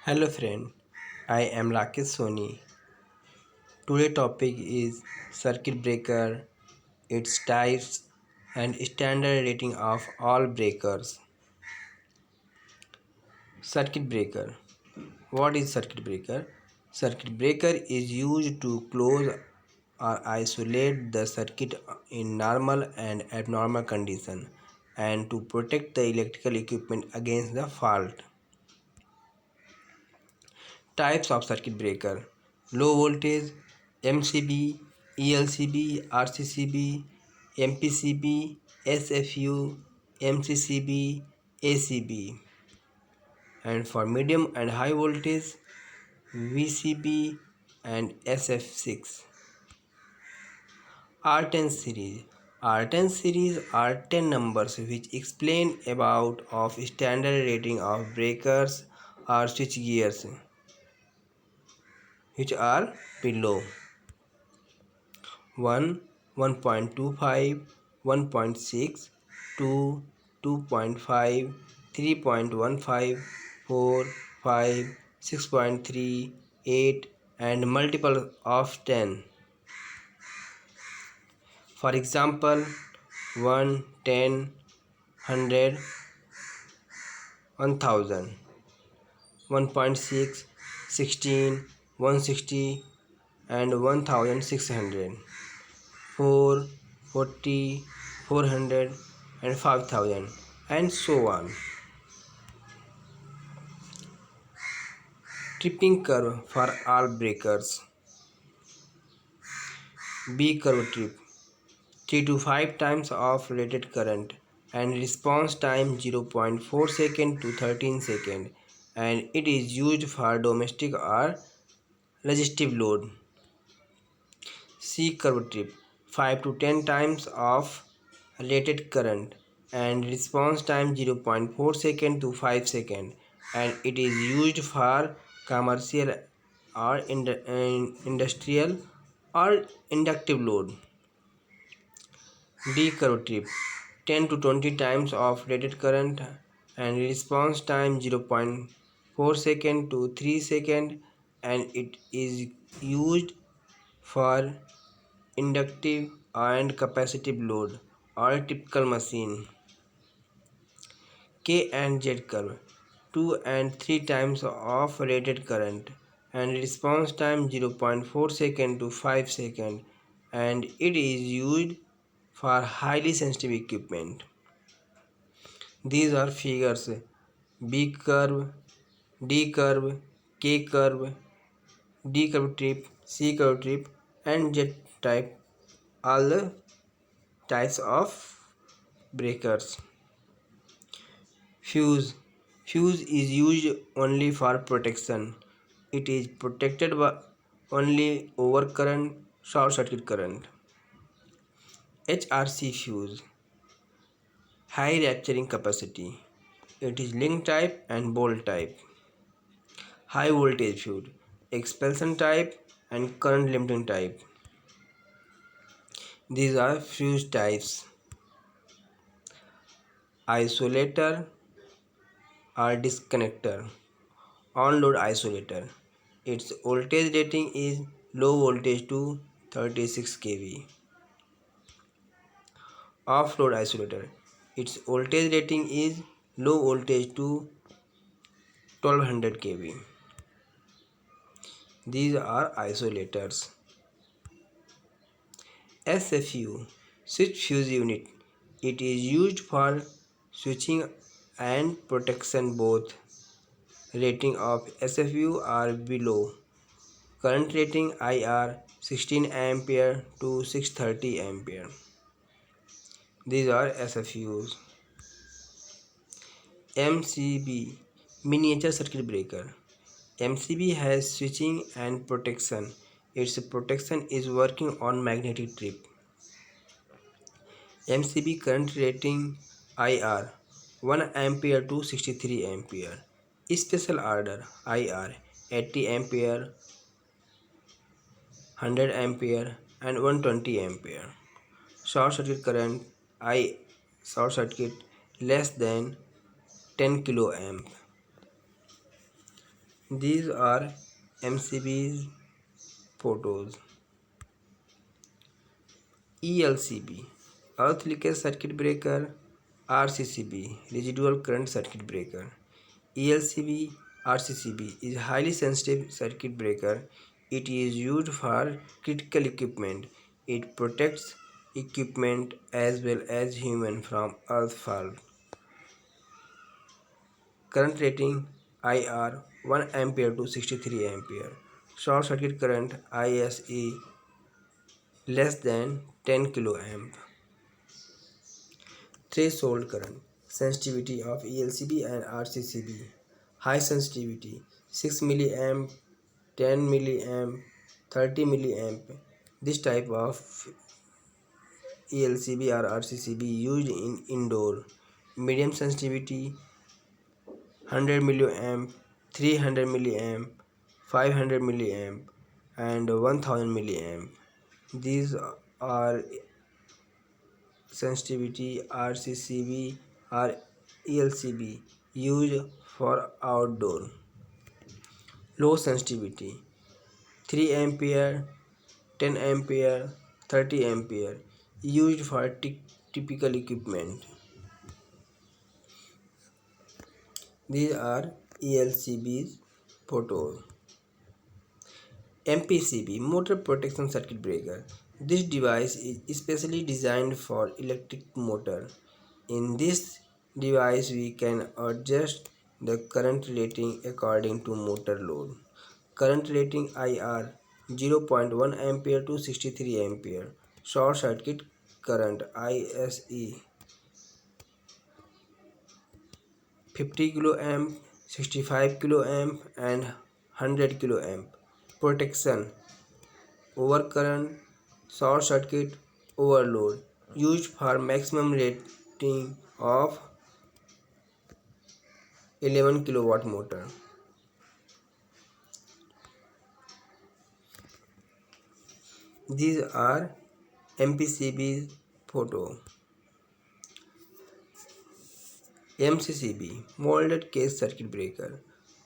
Hello friend, I am Rakesh Soni. Today topic is circuit breaker, its types and standard rating of all breakers. Circuit breaker. What is circuit breaker? Circuit breaker is used to close or isolate the circuit in normal and abnormal condition and to protect the electrical equipment against the fault. Types of circuit breaker: low voltage, MCB, ELCB, RCCB, MPCB, SFU, MCCB, ACB, and for medium and high voltage, VCB and SF6. R10 series. R10 series are 10 numbers which explain about of standard rating of breakers or switch gears which are below: 1, 1.25, 1.6, 2, 2.5, 3.15, 4, 5, 6.3, 8 and multiple of 10. For example, 1, 10, 100, 1000, 1.6, 16, 160 and 1600. 4, 40, 400 and 5000 and so on. Tripping curve for all breakers. B curve trip 3 to 5 times of rated current and response time 0.4 second to 13 second, and it is used for domestic or resistive load. C curve trip 5 to 10 times of rated current and response time 0.4 second to 5 second, and it is used for commercial or industrial or inductive load. D curve trip 10 to 20 times of rated current and response time 0.4 second to 3 second, and it is used for inductive and capacitive load or typical machine. K and Z curve 2 and 3 times of rated current and response time 0.4 second to 5 second, and it is used for highly sensitive equipment. These are figures: B curve, D curve, K curve, D curve trip, C curve trip and Z type, all the types of breakers. Fuse. Fuse is used only for protection. It is protected by only over current, short circuit current. HRC fuse. High rupturing capacity. It is link type and bolt type. High voltage fuse. Expulsion type and current limiting type. These are fuse types. Isolator or disconnector. On-load isolator. Its voltage rating is low voltage to 36 kV. Off-load isolator. Its voltage rating is low voltage to 1200 kV. These are isolators. SFU, switch fuse unit. It is used for switching and protection. Both rating of SFU are below. Current rating IR 16 ampere to 630 ampere. These are SFUs. MCB, miniature circuit breaker. MCB has switching and protection. Its protection is working on magnetic strip. MCB current rating IR 1 ampere to 63 ampere. Special order IR 80 ampere, 100 ampere and 120 ampere. Short circuit current I short circuit less than 10 kilo amp. These are MCB's photos. ELCB, Earth Leakage Circuit Breaker. RCCB, Residual Current Circuit Breaker. ELCB RCCB is a highly sensitive circuit breaker. It is used for critical equipment. It protects equipment as well as human from earth fall. Current rating IR 1 ampere to 63 ampere. Short circuit current ISE less than 10 kiloamp. Threshold current sensitivity of ELCB and RCCB. High sensitivity 6 milliamp, 10 milliamp, 30 milliamp. This type of ELCB or RCCB used in indoor. Medium sensitivity 100 milliamp, 300 milliamp, 500 milliamp, and 1000 milliamp. These are sensitivity RCCB or ELCB used for outdoor. Low sensitivity 3 ampere, 10 ampere, 30 ampere used for typical equipment. These are ELCB's photos. MPCB, Motor Protection Circuit Breaker. This device is specially designed for electric motor. In this device we can adjust the current rating according to motor load. Current rating IR 0.1 ampere to 63 ampere. Short circuit current ISE 50 kiloamp, 65 kiloamp and 100 kiloamp. Protection overcurrent, short circuit, overload. Used for maximum rating of 11 kilowatt motor. These are MPCB's photo. MCCB, molded case circuit breaker.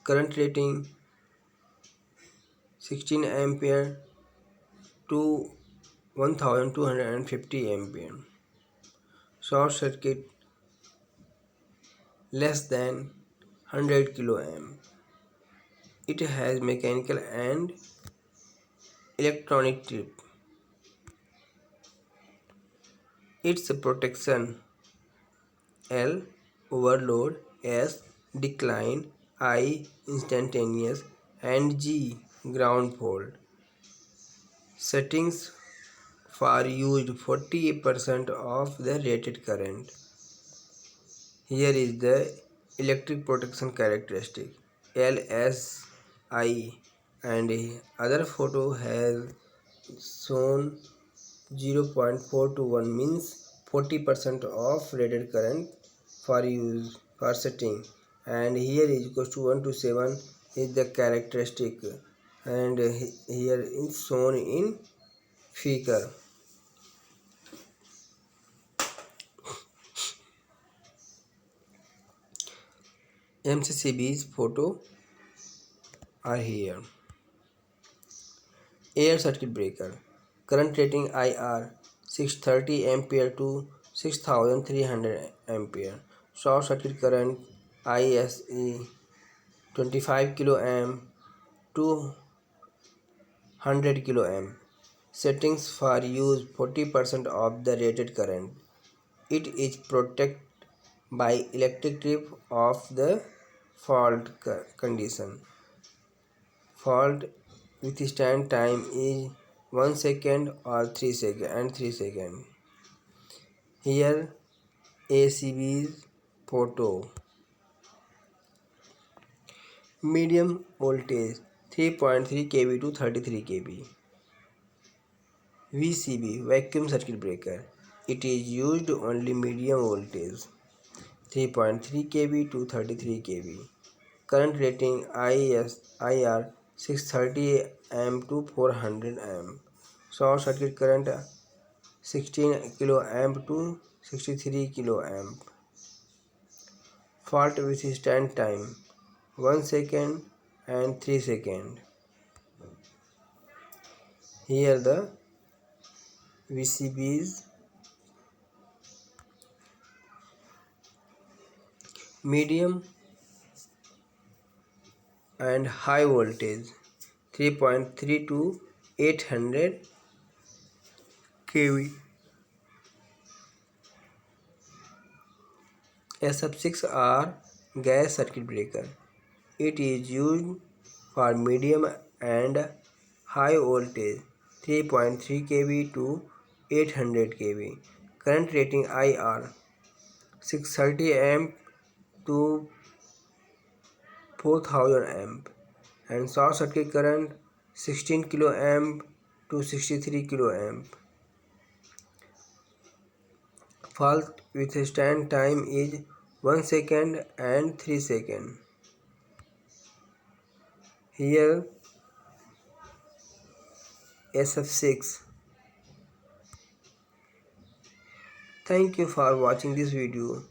Current rating 16 ampere to 1250 ampere. Short circuit less than 100 kiloamp. It has mechanical and electronic trip. Its protection L overload, S decline, I instantaneous and G ground fault. Settings for used 40% of the rated current. Here is the electric protection characteristic LSI, and other photo has shown 0.421 means 40% of rated current for use for setting, and here is equals to 1 to 7 is the characteristic, and here is shown in figure. MCCB's photo are here. Air circuit breaker. Current rating IR 630 ampere to 6300 ampere. Short circuit current ISE 25 kiloamp to 100 kiloamp. Settings for use 40% of the rated current. It is protected by electric trip of the fault condition. Fault withstand time is 1 second or 3 seconds and 3 seconds. Here ACB's photo. Medium voltage 3.3 kV to 33 kV. VCB, vacuum circuit breaker. It is used only medium voltage 3.3 kV to 33 kV. Current rating IR 630 amp to 400 amp. Short circuit current 16 kiloamp to 63 kiloamp. Fault withstand time 1 second and 3 seconds. Here the VCBs: medium and high voltage 3.3 to 800 kV. SF6 are gas circuit breaker. It is used for medium and high voltage 3.3 kV to 800 kV. Current rating IR 630 amp to 4000 amp, and short circuit current 16 kilo amp to 63 kilo amp. Fault withstand time is 1 second and 3 seconds. Here SF6. Thank you for watching this video.